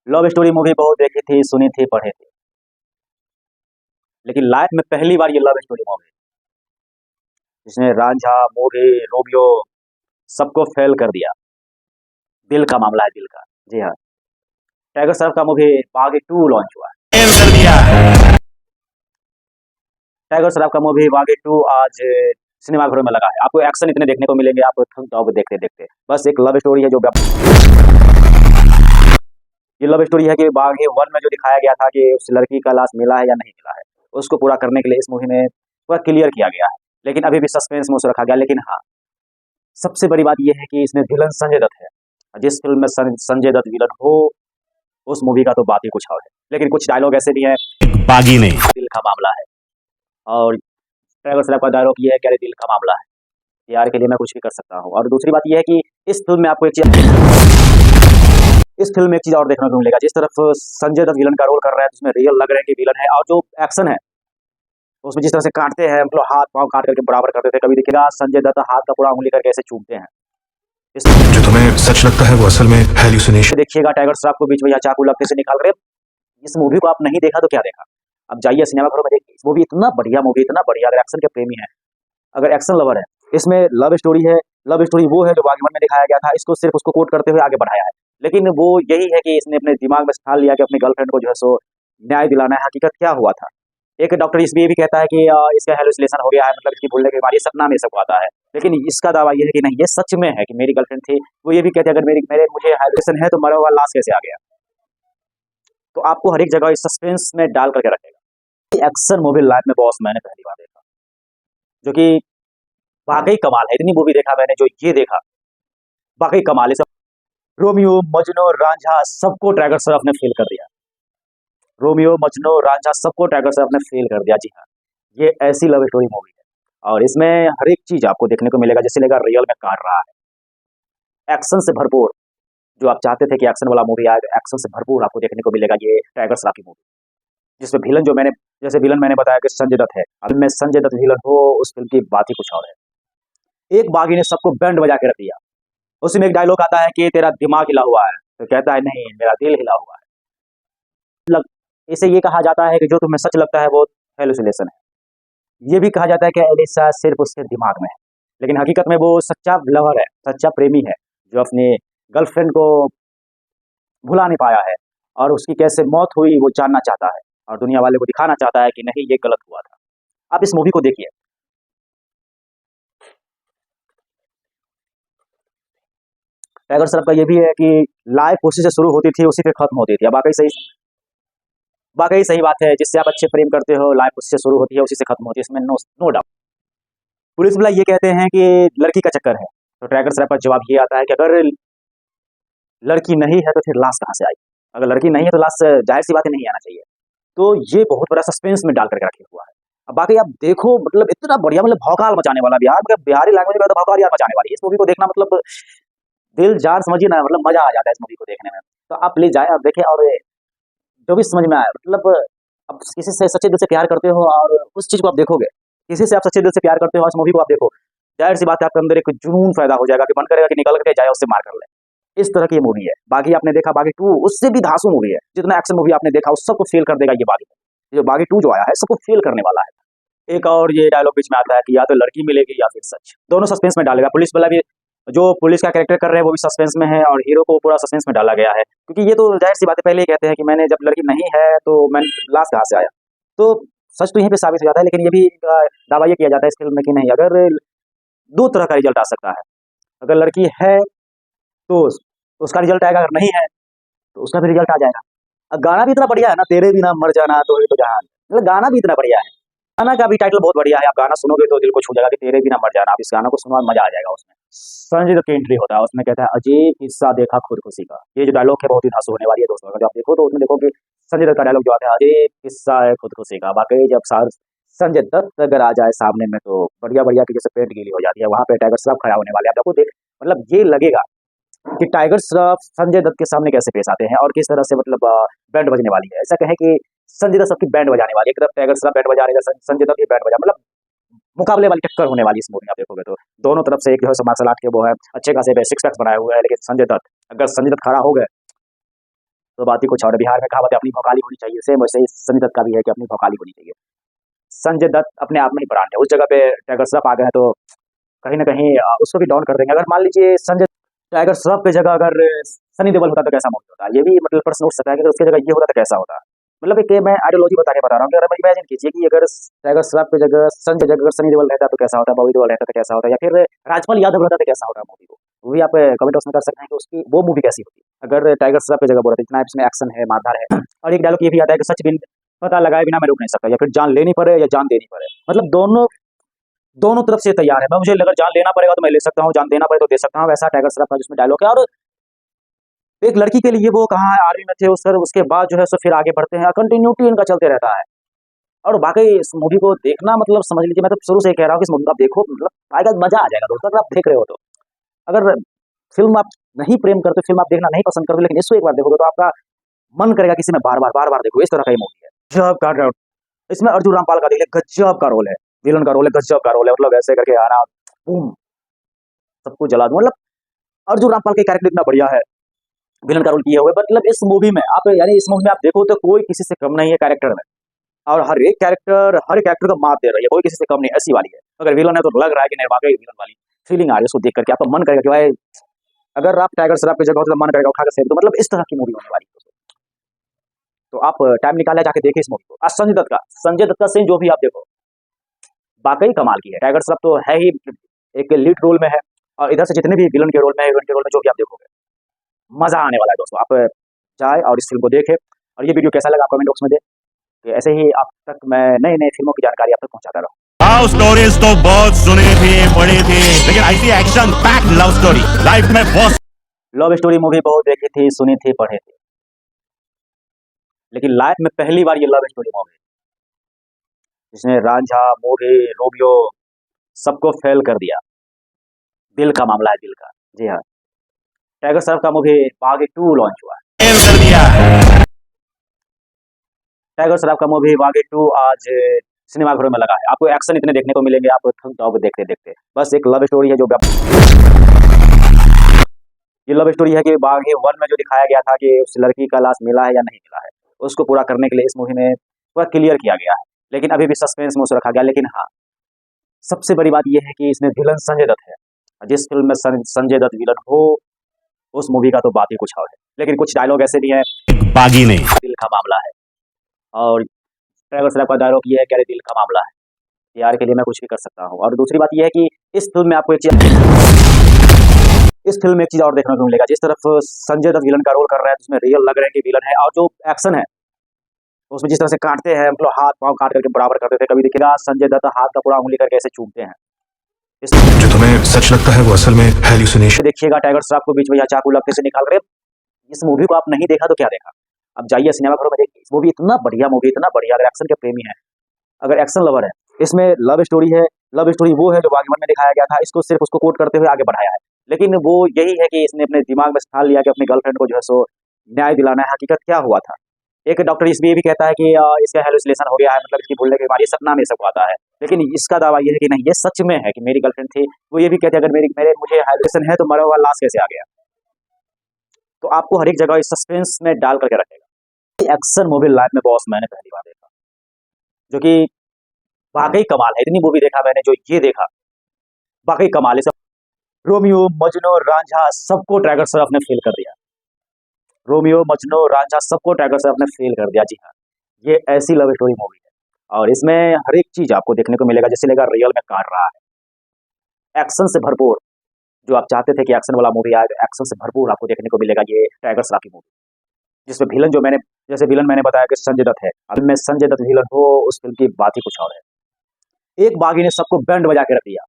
लव स्टोरी मूवी बहुत देखी थी, सुनी थी, पढ़ी थी, लेकिन लाइफ में पहली बार ये लव स्टोरी मूवी जिसने रांझा, मोरे, रोमियो सबको फेल कर दिया। दिल का मामला है, दिल का। जी हाँ, टाइगर श्रॉफ का मूवी बागी 2 लॉन्च हुआ है। फेल कर दिया। टाइगर श्रॉफ का मूवी बागी 2 आज सिनेमाघरों में लगा है। आपको एक्शन इतने देखने को मिलेंगे, आप थक जाओगे देखते देखते। बस एक लव स्टोरी है जो ये लव स्टोरी है कि बागी 1 में जो दिखाया गया था कि उस लड़की का लाश मिला है या नहीं मिला है, उसको पूरा करने के लिए इस मूवी में पूरा क्लियर किया गया है। लेकिन अभी भी सस्पेंस में उसे रखा गया। लेकिन हाँ, सबसे बड़ी बात यह है कि इसमें विलन संजय दत्त है। जिस फिल्म में संजय दत्त विलन हो, उस मूवी का तो बात ही कुछ और है। लेकिन कुछ डायलॉग ऐसे भी हैं, बागी ने दिल का मामला है, और टाइगर श्रॉफ का डायलॉग ये है कि अरे दिल का मामला है, यार के लिए मैं कुछ भी कर सकता हूँ। और दूसरी बात यह है कि इस फिल्म में आपको एक चीज और देखने को मिलेगा। जिस तरफ संजय दत्त विलन का रोल कर रहा है, उसमें रियल लग रहा है कि विलन है, और जो एक्शन है उसमें जिस तरह से काटते हैं, मतलब हाथ पांव काट करके बराबर करते थे। कभी देखिएगा संजय दत्त हाथ का पूरा उंगली करके ऐसे चूमते हैं। जो तुम्हें सच लगता है वो असल में हैल्यूसिनेशन। देखिएगा टाइगर श्रॉफ को बीच में यहाँ चाकू लगते से निकाल रहे। इस मूवी को आप नहीं देखा तो क्या देखा, अब जाइए सिनेमाघरों में देखिए। इस मूवी इतना बढ़िया मूवी, इतना बढ़िया। अगर एक्शन के प्रेमी है, अगर एक्शन लवर है, इसमें लव स्टोरी है। लव स्टोरी वो है जो बागी 1 में दिखाया गया था, इसको सिर्फ उसको कोट करते हुए आगे बढ़ाया है। लेकिन वो यही है कि इसने अपने दिमाग में ठान लिया कि अपनी गर्लफ्रेंड को जो है सो न्याय दिलाना है। हकीकत क्या हुआ था, एक डॉक्टर इसमें ये भी कहता है कि इसका हेलुसिनेशन हो गया है, मतलब इसकी भूलने की बीमारी, सपना में सबको आता है। लेकिन इसका दावा ये है कि नहीं, ये सच में है कि मेरी गर्लफ्रेंड थी। वो ये भी कहते हैं अगर मुझे हेलुसिनेशन है तो मरा हुआ लाश कैसे आ गया। तो आपको हर एक जगह इस सस्पेंस में डाल करके रखेगा। एक्शन मूवी लाइफ में बॉस मैंने पहली बार देखा, जो कि वाकई कमाल है। इतनी मूवी देखा मैंने, जो ये देखा वाकई कमाल है। सब रोमियो, मजनू, रांझा सबको टाइगर श्रॉफ ने फेल कर दिया। रोमियो, मजनू, रांझा सबको टाइगर श्रॉफ ने फेल कर दिया। जी हाँ, ये ऐसी लव स्टोरी मूवी है, और इसमें हर एक चीज आपको देखने को मिलेगा जैसे लगा रियल में काट रहा है। एक्शन से भरपूर, जो आप चाहते थे कि एक्शन वाला मूवी आए, एक्शन से भरपूर आपको देखने को मिलेगा ये टाइगर श्रॉफ की मूवी। जिसमें विलन जो जैसे विलन मैंने बताया कि संजय दत्त है, अब मैं संजय दत्त विलन हो, उस फिल्म की बात ही कुछ और है। एक बागी ने सबको बैंड बजा के रख दिया। उसी में एक डायलॉग आता है कि तेरा दिमाग हिला हुआ है, तो कहता है नहीं, मेरा दिल हिला हुआ है। मतलब इसे ये कहा जाता है कि जो तुम्हें सच लगता है वो हेलुसिनेशन है। ये भी कहा जाता है कि एलिसा सिर्फ उसके दिमाग में है, लेकिन हकीकत में वो सच्चा लवर है, सच्चा प्रेमी है, जो अपनी गर्लफ्रेंड को भुला नहीं पाया है, और उसकी कैसे मौत हुई वो जानना चाहता है, और दुनिया वाले को दिखाना चाहता है कि नहीं, ये गलत हुआ था। आप इस मूवी को देखिए। टाइगर श्रॉफ का ये भी है कि लाइफ उसी से शुरू होती थी, उसी पे खत्म होती थी। अब वाकई सही बात है। जिससे आप अच्छे प्रेम करते हो, लाइफ उससे शुरू होती है, उसी से खत्म होती है, इसमें नो डाउट। पुलिस वाला ये कहते हैं कि लड़की का चक्कर है, तो टाइगर श्रॉफ का जवाब ये आता है कि अगर लड़की नहीं है तो फिर लाश कहाँ से आई। अगर लड़की नहीं है तो लाश जाहिर सी बात है नहीं आना चाहिए। तो ये बहुत बड़ा सस्पेंस में डाल करके रखे हुआ है। अब बाकी आप देखो, मतलब इतना बढ़िया, मतलब भौकाल मचाने वाला। बिहारी लैंग्वेज में तो भौकाल यार मचाने वाली है। इस मूवी को देखना मतलब दिल जान समझिए ना, मतलब मजा आ जाता है इस मूवी को देखने में। तो आप प्लीज जाए और देखें, और जो भी समझ में आए, मतलब अब किसी से सच्चे दिल से प्यार करते हो और उस चीज को आप देखोगे, किसी से आप सच्चे दिल से प्यार करते हो, इस मूवी को आप देखो, जाहिर सी बात है आपके अंदर एक जुनून पैदा हो जाएगा कि मन करेगा कि निकल के जाए उससे मार कर ले। इस तरह की ये मूवी है। बागी आपने देखा, बागी 2 उससे भी धांसू मूवी है। जितना एक्शन मूवी आपने देखा उस सबको फेल कर देगा ये बागी। जो बागी 2 जो आया है सबको फेल करने वाला है। एक और ये डायलॉग बीच में आता है कि या तो लड़की मिलेगी या फिर सच, दोनों सस्पेंस में डालेगा। पुलिस वाला भी जो पुलिस का कैरेक्टर कर रहे हैं वो भी सस्पेंस में है और हीरो को पूरा सस्पेंस में डाला गया है, क्योंकि ये तो जाहिर सी बात है, पहले ही कहते हैं कि मैंने जब लड़की नहीं है तो मैं लाश कहाँ से आया। तो सच तो यहीं पे साबित हो जाता है, लेकिन ये भी दावा ये किया जाता है इस फिल्म में कि नहीं, अगर दो तरह का रिजल्ट आ सकता है। अगर लड़की है तो उसका रिजल्ट आएगा, अगर नहीं है तो उसका भी रिजल्ट आ जाएगा। गाना भी इतना बढ़िया है ना, तेरे बिना मर जाना तो ही तो जहान, मतलब गाना भी इतना बढ़िया है। गाना का भी टाइटल बहुत बढ़िया है, आप गाना सुनोगे तो दिल को छू जाएगा कि तेरे बिना मर जाना। आप इस गाना को सुनो, मजा आ जाएगा। उसमें संजय दत्त की एंट्री होता है, उसमें कहता है अजीब किस्सा देखा खुदकुशी का। ये जो डायलॉग है बहुत ही धांसू होने वाली है दोस्तों, अगर आप देखो तो उसमें देखो कि संजय दत्त का डायलॉग जो आता है, अजीब किस्सा है खुदकुशी का। वाकई जब संजय दत्त अगर आ जाए सामने में तो बढ़िया बढ़िया की जैसे पेंट गीली हो जाती है। वहां पे टाइगर श्रॉफ खड़ा होने वाले, आप देखो देख, मतलब ये लगेगा कि टाइगर श्रॉफ संजय दत्त के सामने कैसे पेश आते हैं और किस तरह से मतलब बैंड बजने वाली है। ऐसा कहें कि संजय दत्त सबकी बैंड बजाने वाली है, एक तरफ टाइगर श्रॉफ बैंड बजा रहे हैं, संजय दत्त भी बैंड बजा, मतलब मुकाबले वाली टक्कर होने वाली इस मूवी में। आप देखोगे तो दोनों तरफ से एक जो है मार्शल आर्ट के वो है, अच्छे खासे सिक्स पैक्स बनाए हुए हैं, लेकिन अगर संजय दत्त खड़ा हो गए तो बात ही कुछ और। बिहार में कहावत है अपनी भौकाली होनी चाहिए, सेम वैसे ही संजय दत्त का भी है कि अपनी भौकाली होनी चाहिए। संजय दत्त अपने आप में ही ब्रांड है, उस जगह पे टाइगर श्रॉफ आ गए हैं तो कहीं ना कहीं उसको भी डाउन कर देंगे। अगर मान लीजिए संजय टाइगर श्रॉफ की जगह अगर सनी देओल होता तो कैसा मूवी होता, ये भी मतलब प्रश्न उठ सकता है कि अगर उसकी जगह ये होता तो कैसा होता। मतलब एक मैं आइडियोलॉजी बता रहा हूँ कि अगर इमेजिन कीजिए कि अगर टाइगर श्रॉफ की जगह संजय जगह अगर सनी देओल रहता तो कैसा होता, बॉबी देओल रहता तो कैसा होता, या फिर राजपाल यादव रहता तो कैसा होता मूवी को। वो भी आप कमेंट बॉक्स में कर सकते हैं कि उसकी वो मूवी कैसी होती अगर टाइगर श्रॉफ की जगह बोला। इतना इसमें एक्शन है, मारधार है, और एक डायलॉग ये भी आता है कि सच बिन पता लगाए बिना मैं रुक नहीं सकता, या फिर जान लेनी पड़े या जान देनी पड़े। मतलब दोनों तरफ से तैयार है मैं, मुझे अगर जान लेना पड़ेगा तो मैं ले सकता हूँ, जान देना पड़े तो दे सकता हूँ। वैसा टाइगर श्रॉफ का जिसमें डायलॉग है। और एक लड़की के लिए वो कहाँ है, आर्मी में थे उस सर, उसके बाद जो है सो फिर आगे बढ़ते हैं, कंटिन्यूटी इनका चलते रहता है। और वाकई इस मूवी को देखना मतलब समझ लीजिए, मैं तो शुरू से ही कह रहा हूँ कि इस मूवी को आप देखो, मतलब आएगा, मजा आ जाएगा दोस्तों अगर आप देख रहे हो तो। अगर फिल्म आप नहीं प्रेम करते, फिल्म आप देखना नहीं पसंद करते, लेकिन इसको एक बार देखोगे तो आपका मन करेगा किसी में बार बार देखो। इस तरह का ही मूवी है। गजब का रोल इसमें अर्जुन रामपाल का देखिए, गजब का रोल है, विलन का रोल है, गजब का रोल है। मतलब ऐसे करके आना, बूम, सबको जला दूं। मतलब अर्जुन रामपाल के कैरेक्टर इतना बढ़िया है, विलन का रोल किए हुए। मतलब इस मूवी में आप, यानी इस मूवी में आप देखो तो कोई किसी से कम नहीं है कैरेक्टर में, और हर एक कैरेक्टर को मात दे रही है, कोई किसी से कम नहीं, ऐसी वाली है। अगर विलन है तो लग रहा है कि नहीं, वाकई विलन वाली फीलिंग आ रही है उसको देख करके। आपका मन करेगा कि भाई अगर आप टाइगर श्रॉफ की जगह हो तो मन करेगा उठा कर फेंक दो। मतलब इस तरह की मूवी होने वाली है। तो आप टाइम निकाले जाके देखिए इस मूवी को। आज संजय दत्त का सीन जो भी आप देखो, वाकई कमाल की है। टाइगर श्रॉफ तो है ही एक लीड रोल में है, और इधर से जितने भी विलन के रोल में, हीरोइन के रोल में जो भी आप देखोगे, मजा आने वाला है दोस्तों। आप जाए और इस फिल्म को देखें, और ये वीडियो कैसा लगा आप कमेंट बॉक्स में दे, कि ऐसे ही आप तक मैं नई नई फिल्मों की जानकारी आप तक पहुंचाता रहूं। लव स्टोरीज तो बहुत सुनी थी, पढ़ी थी, लेकिन ऐसी action packed love story life में बहुत। लव स्टोरी मूवी बहुत देखी थी, सुनी थी, पढ़ी थी, लेकिन लाइफ में पहली बार ये लव स्टोरी मूवी जिसने रांझा, मोरे, रोमियो सबको फेल कर दिया। दिल का मामला है, दिल का। जी हाँ, टाइगर श्रॉफ का मूवी बागी 2 लॉन्च हुआ है। फेल कर दिया है। टाइगर श्रॉफ का मूवी बागी 2 आज सिनेमाघरों में लगा है। आपको एक्शन इतने देखने को मिलेंगे, आप थक जाओगे देखते देखते। बस एक लव स्टोरी है, जो ये लव स्टोरी है कि बागी 1 में जो दिखाया गया था कि उस लड़की का लाश मिला है या नहीं मिला है, उसको पूरा करने के लिए इस मूवी में पूरा क्लियर किया गया है। लेकिन अभी भी सस्पेंस में उसे रखा गया। लेकिन हाँ, सबसे बड़ी बात यह है कि इसमें विलन संजय दत्त है। जिस फिल्म में संजय दत्त विलन हो, उस मूवी का तो बात ही कुछ और है। लेकिन कुछ डायलॉग ऐसे भी है, बागी नहीं, दिल का मामला है। और टाइगर श्रॉफ का डायलॉग ये है कि अरे दिल का मामला है, यार के लिए मैं कुछ भी कर सकता हूँ। और दूसरी बात यह है कि इस फिल्म में आपको एक चीज और देखने को मिलेगा। जिस तरफ संजय दत्त विलन का रोल कर रहा है, जिसमें रियल लग रहा है कि विलन है, और जो एक्शन है उसमें जिस तरह से काटते हैं, मतलब हाथ पांव काट करके बराबर कर देते हैं। कभी देखिएगा संजय दत्त हाथ का पूरा उंगली करके ऐसे चूमते हैं। जो तुम्हें सच लगता है वो असल में हैल्यूसिनेशन। देखिएगा टाइगर श्रॉफ को बीच में चाकू लगते से निकाल रहे। इस मूवी को आप नहीं देखा तो क्या देखा, अब जाइए सिनेमा घरों में देखिए। इस मूवी इतना बढ़िया मूवी, इतना बढ़िया। अगर एक्शन के प्रेमी है, अगर एक्शन लवर है, इसमें लव स्टोरी है। लव स्टोरी वो है जो बागीवन में दिखाया गया था, इसको सिर्फ उसको कोट करते हुए आगे बढ़ाया है। लेकिन वो यही है कि इसने अपने दिमाग में ठान लिया कि अपनी गर्लफ्रेंड को जो है सो न्याय दिलाना है, हकीकत क्या हुआ था। एक डॉक्टर इसमें ये भी कहता है कि इसका हेलुसिनेशन हो गया है, मतलब इसकी भूलने की बीमारी, सपना में सबको आता है। लेकिन इसका दावा ये है कि नहीं, ये सच में है कि मेरी गर्लफ्रेंड थी। वो ये भी कहते हैं अगर मुझे हेलुसिनेशन है तो मरा हुआ लाश कैसे आ गया। तो आपको हर एक जगह इस सस्पेंस में डाल करके रखेगा। एक्शन मूवी लाइफ में बॉस मैंने पहली बार देखा, जो कि वाकई कमाल है। इतनी मूवी देखा मैंने, जो ये देखा वाकई कमाल है। रोमियो मजनू रांझा सबको टाइगर श्रॉफ ने फेल कर दिया। रोमियो मजनू रांझा सबको टाइगर श्रॉफ ने फेल कर दिया। जी हाँ, ये ऐसी लव स्टोरी मूवी है और इसमें हर एक चीज आपको देखने को मिलेगा जैसे लगा रियल में काट रहा है। एक्शन से भरपूर, जो आप चाहते थे कि एक्शन वाला मूवी आए, एक्शन से भरपूर आपको देखने को मिलेगा ये टाइगर श्रॉफ की मूवी। जिसमें विलन जो मैंने जैसे विलन मैंने बताया कि संजय दत्त है, अब मैं संजय दत्त विलन हो उस फिल्म की बात ही कुछ और है। एक बागी ने सबको बैंड बजा के रख दिया।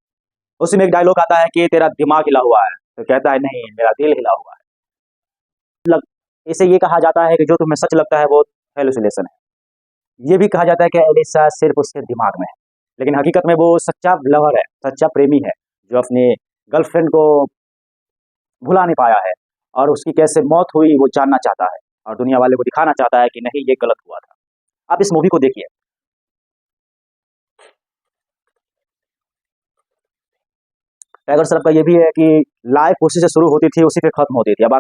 उसी में एक डायलॉग आता है कि तेरा दिमाग हिला हुआ है, तो कहता है नहीं मेरा दिल हिला हुआ है। मतलब इसे ये कहा जाता है कि जो तुम्हें सच लगता है वो हेलुसिनेशन है। ये भी कहा जाता है कि एलिसा सिर्फ उसके दिमाग में है, लेकिन हकीकत में वो सच्चा लवर है, सच्चा प्रेमी है, जो अपने गर्लफ्रेंड को भुला नहीं पाया है और उसकी कैसे मौत हुई वो जानना चाहता है और दुनिया वाले को दिखाना चाहता है कि नहीं ये गलत हुआ था। आप इस मूवी को देखिए। टाइगर श्रॉफ का ये भी है कि लाइफ उसी से शुरू होती थी उसी पे खत्म होती थी। अब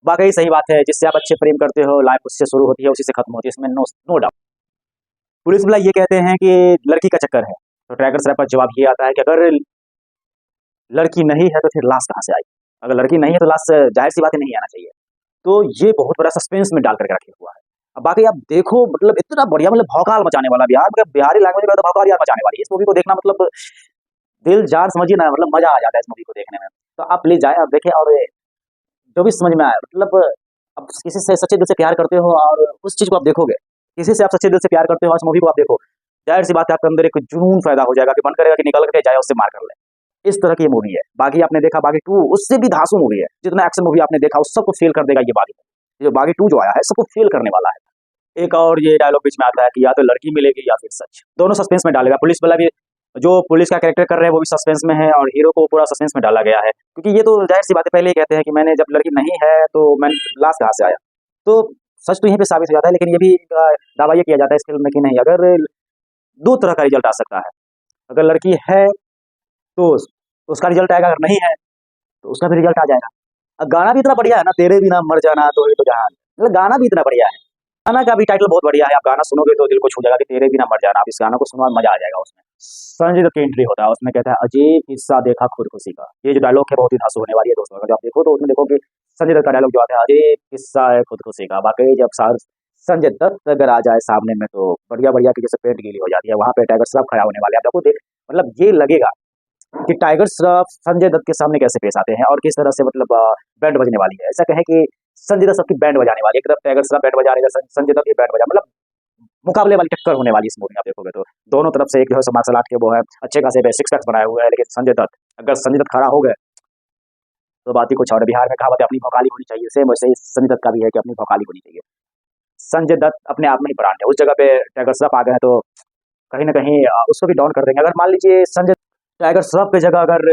वाकई सही बात है, जिससे आप अच्छे प्रेम करते हो लाइफ उससे शुरू होती है उसी से खत्म होती है, इसमें नो डाउट। पुलिस वाला ये कहते हैं कि लड़की का चक्कर है, तो टाइगर श्रॉफ का जवाब ये आता है कि अगर लड़की नहीं है तो फिर लाश कहाँ से आई। अगर लड़की नहीं है तो लाश जाहिर सी बात है नहीं आना चाहिए। तो ये बहुत बड़ा सस्पेंस में डाल करके रखे हुआ है। अब बाकी आप देखो मतलब इतना बढ़िया, मतलब भौकाल मचाने वाला, बिहार मतलब बिहारी लैंग्वेज में तो भौकाल यार मचाने वाली है। इस मूवी को देखना मतलब दिल जान समझिए ना, मतलब मजा आ जाता है इस मूवी को देखने में। तो आप प्लीज जाए, आप देखें और जो भी समझ में आए, मतलब आप किसी से सच्चे दिल से प्यार करते हो और उस चीज को आप देखोगे, किसी से आप सच्चे दिल से प्यार करते हो इस मूवी को आप देखो, जाहिर सी बात है आपके अंदर एक जुनून पैदा हो जाएगा कि मन करेगा कि निकल करके जाए उससे मार कर ले। इस तरह की ये मूवी है। बागी आपने देखा, बागी 2 उससे भी धांसू मूवी है। जितना एक्शन मूवी आपने देखा उस सबको फेल कर देगा ये बागी। ये बागी 2 जो आया है सबको फेल करने वाला है। एक और ये डायलॉग बीच में आता है कि या तो लड़की मिलेगी या फिर सच। दोनों सस्पेंस में डालेगा। पुलिस वाला भी, जो पुलिस का कैरेक्टर कर रहे हैं वो भी सस्पेंस में है और हीरो को पूरा सस्पेंस में डाला गया है, क्योंकि ये तो जाहिर सी बात है पहले ही कहते हैं कि मैंने जब लड़की नहीं है तो मैं लाश कहाँ से आया। तो सच तो यहीं पे साबित हो जाता है, लेकिन ये भी दावा ये किया जाता है इस फिल्म में कि नहीं, अगर 2 तरह का रिजल्ट आ सकता है। अगर लड़की है तो उसका रिजल्ट आएगा, अगर नहीं है तो उसका भी रिजल्ट आ जाएगा। अब गाना भी इतना बढ़िया है ना, तेरे बिना मर जाना तो ये तो जहान, मतलब गाना भी इतना बढ़िया है। गाना का भी टाइटल बहुत बढ़िया है, आप गाना सुनोगे तो दिल को छू जाएगा कि तेरे बिना मर जाना। आप इस गाना को सुनो मजा आ जाएगा। उसमें संजय दत्त की एंट्री होता है, उसमें कहता है अजीब किस्सा देखा खुदकुशी का। ये जो डायलॉग है बहुत ही धांसू होने वाली है दोस्तों। अगर आप देखो तो उसमें देखो कि संजय दत्त का डायलॉग जो आता है अजीब किस्सा है खुदकुशी का। वाकई जब संजय दत्त अगर आ जाए सामने में तो बढ़िया बढ़िया की जैसे पेट गीली हो जाती है। वहां पे टाइगर श्रॉफ खड़ा होने वाले, आप देखो देख, मतलब ये लगेगा कि टाइगर श्रॉफ संजय दत्त के सामने कैसे पेश आते हैं और किस तरह से मतलब बैंड बजने वाली है। ऐसा कहें कि संजय दत्त सबकी बैंड बजाने वाली है, एक तरफ टाइगर श्रॉफ बैंड बजा रहे हैं, संजय दत्त की बैंड बजा, मतलब मुकाबले वाली टक्कर होने वाली इस मूवी में आप देखोगे तो। दोनों तरफ से एक जो है मार्शल आर्ट के वो है अच्छे खासे सिक्स पैक्स बनाए हुए हैं, लेकिन अगर संजय दत्त खड़ा हो गए तो बात ही कुछ और है। बिहार में कहावत है अपनी भौकाली होनी चाहिए, सेम वैसे ही संजय दत्त का भी है कि अपनी भौकाली होनी चाहिए। संजय दत्त अपने आप में ही ब्रांड है, उस जगह पे टाइगर श्रॉफ आ गए हैं तो कहीं ना कहीं उसको भी डाउन कर देंगे। अगर मान लीजिए संजय टाइगर श्रॉफ की जगह अगर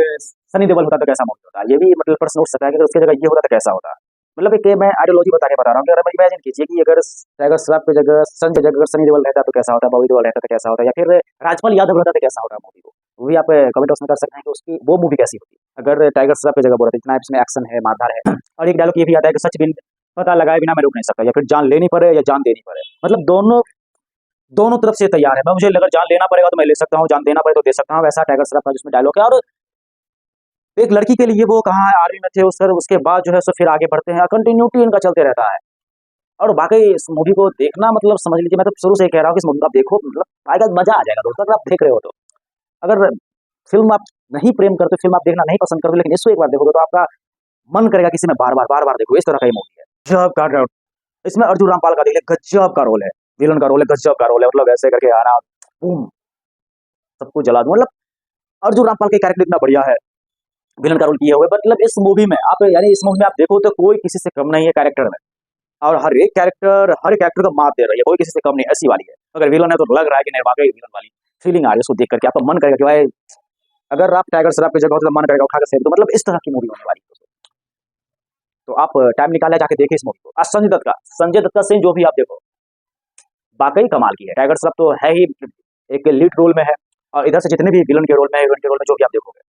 सनी देओल होता तो कैसा मूवी होता, ये भी मतलब प्रश्न उठ सकता है कि अगर उसकी जगह ये होता तो कैसा होता। मतलब एक मैं आइडियोलॉजी बता रहा हूँ कि अगर इमेजिन कीजिए कि अगर टाइगर श्रॉफ की जगह संजय जगह अगर सनी देओल रहता तो कैसा होता, बॉबी देओल रहता तो कैसा होता, या फिर राजपाल यादव रहता तो कैसा होता मूवी को। वो भी आप कमेंट बॉक्स में कर सकते हैं कि उसकी वो मूवी कैसी होती अगर टाइगर श्रॉफ की जगह बोल रहे। इतना इसमें एक्शन है, मारधार है। और एक डायलॉग ये भी आता है कि सच बिन पता लगाए बिना मैं रुक नहीं सकता, या फिर जान लेनी पड़े या जान देनी पड़े। मतलब दोनों तरफ से तैयार है। मैं मुझे अगर जान लेना पड़ेगा तो मैं ले सकता हूँ, जान देना पड़े तो दे सकता हूँ। वैसा टाइगर श्रॉफ का जिसमें डायलॉग है। और एक लड़की के लिए वो कहाँ है, आर्मी में थे सर, उसके बाद जो है सो फिर आगे बढ़ते हैं, कंटिन्यूटी इनका चलते रहता है। और वाकई इस मूवी को देखना मतलब समझ लीजिए, मैं तो शुरू से ही कह रहा हूँ कि इस मूवी को आप देखो, मतलब आएगा मजा आ जाएगा दोस्तों अगर आप देख रहे हो तो। अगर फिल्म आप नहीं प्रेम करते, फिल्म आप देखना नहीं पसंद करते, लेकिन इसको एक बार देखोगे तो आपका मन करेगा किसी में बार बार देखो। इस तरह का ही मूवी है। गजब का रोल इसमें अर्जुन रामपाल का देखिए, गजब का रोल है, विलन का रोल है, गजब का रोल है। मतलब ऐसे करके आना बूम सबको जला दूं। मतलब अर्जुन रामपाल के कैरेक्टर इतना बढ़िया है, विलन का रोल किए हुए। मतलब इस मूवी में आप यानी इस मूवी में आप देखो तो कोई किसी से कम नहीं है कैरेक्टर में, और हर एक कैरेक्टर को मात दे रही है, कोई किसी से कम नहीं, ऐसी वाली है। अगर विलन है तो लग रहा है कि नहीं वाकई विलन वाली फीलिंग आ रही है उसको देख करके। आपका मन करेगा कि भाई अगर आप टाइगर श्रॉफ की जगह हो तो मन करेगा उठा कर सेव। तो मतलब इस तरह की मूवी होने वाली है। तो आप टाइम निकाले जाके देखिए इस मूवी को। आज संजय दत्त का सीन जो भी आप देखो वाकई कमाल की है। टाइगर श्रॉफ तो है ही एक लीड रोल में है, और इधर से जितने भी विलन के रोल में, हीरोइन के रोल में जो भी आप देखोगे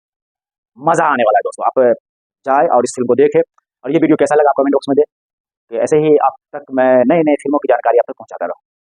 मजा आने वाला है दोस्तों। आप जाए और इस फिल्म को देखें। और ये वीडियो कैसा लगा कमेंट बॉक्स में दे, कि ऐसे ही आप तक मैं नई नई फिल्मों की जानकारी आप तक पहुंचाता रहूं।